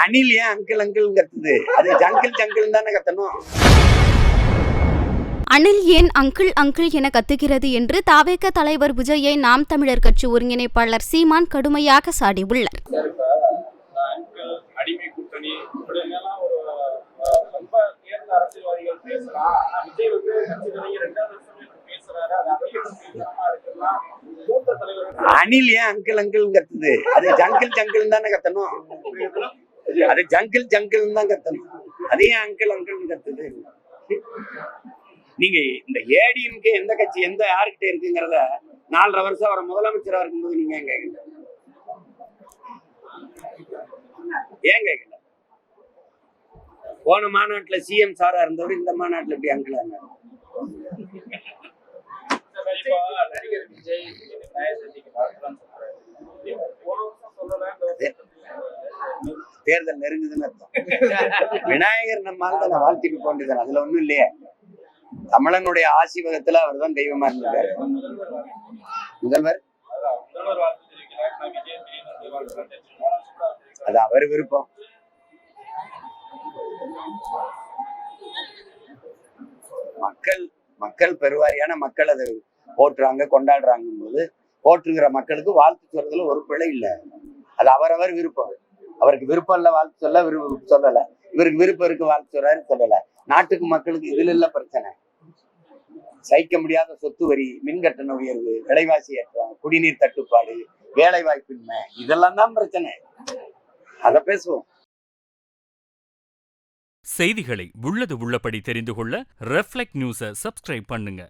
அணில் ஏன் uncle uncle கத்துது? அது ஜங்கிள் ஜங்கிள் தானே கத்தணும். அணில் ஏன் அங்கிள் அங்கிள் என கத்துகிறது என்று தாவேக தலைவர் விஜயை நாம் தமிழர் கட்சி ஒருங்கிணைப்பாளர் சீமான் கடுமையாக சாடியுள்ளார். அணில் ஏன் அங்கிள் அங்கிள் கத்துது? அது ஜங்கிள் ஜங்கிள் தானே கத்தணும். அது ஜங்கிள் ஜங்கிள் தான் கத்தணும். அது ஏன் அங்கிள் அங்கிள் கத்துது? நீங்க இந்த ஏடிஎம்கே எந்த கட்சி எந்த யாருக்கிட்ட இருக்குங்கிறத 4.5 வருஷம் அவரை முதலமைச்சரா இருக்கும்போது நீங்க ஏன் கேட்கல? ஏன் கேட்கல? போன மாநாட்டுல சிஎம் சாரா இருந்தவர் இந்த மாநாட்டுல எப்படி அங்கிள் ஆனாரு? தேர்தல் நெருங்குதுன்னு அர்த்தம். விநாயகர் நம்மால் தான் வாழ்த்திட்டு போண்டிதான், அதுல ஒண்ணும் இல்லையே. தமிழனுடைய ஆசீர்வாதத்துல அவர் தான் தெய்வமா இருந்திருக்காரு. முதல்வர் அது அவர் விருப்பம். மக்கள் பெருவாரியான மக்கள் அதை போற்றுறாங்க, கொண்டாடுறாங்க போது போற்றுகிற மக்களுக்கு வாழ்த்து சொல்றதுல ஒரு பிழை இல்லை. அது அவரவர் விருப்பம். அவருக்கு விருப்பம் இல்ல வாழ்த்து சொல்ல சொல்லல, இவருக்கு விருப்பம் இருக்கு வாழ்த்து சொல்றாரு சொல்லல. நாட்டுக்கு மக்களுக்கு இதுல இல்ல பிரச்சனை. சகிக்க முடியாத சொத்து வரி, மின்கட்டண உயர்வு, விலைவாசி ஏற்றம், குடிநீர் தட்டுப்பாடு, வேலை வாய்ப்பின்மை, இதெல்லாம் தான் பிரச்சனை. அத பேசுவோம். செய்திகளை உள்ளது உள்ளபடி தெரிந்து கொள்ள ரெஃப்ளெக்ட் நியூஸை சப்ஸ்கிரைப் பண்ணுங்க.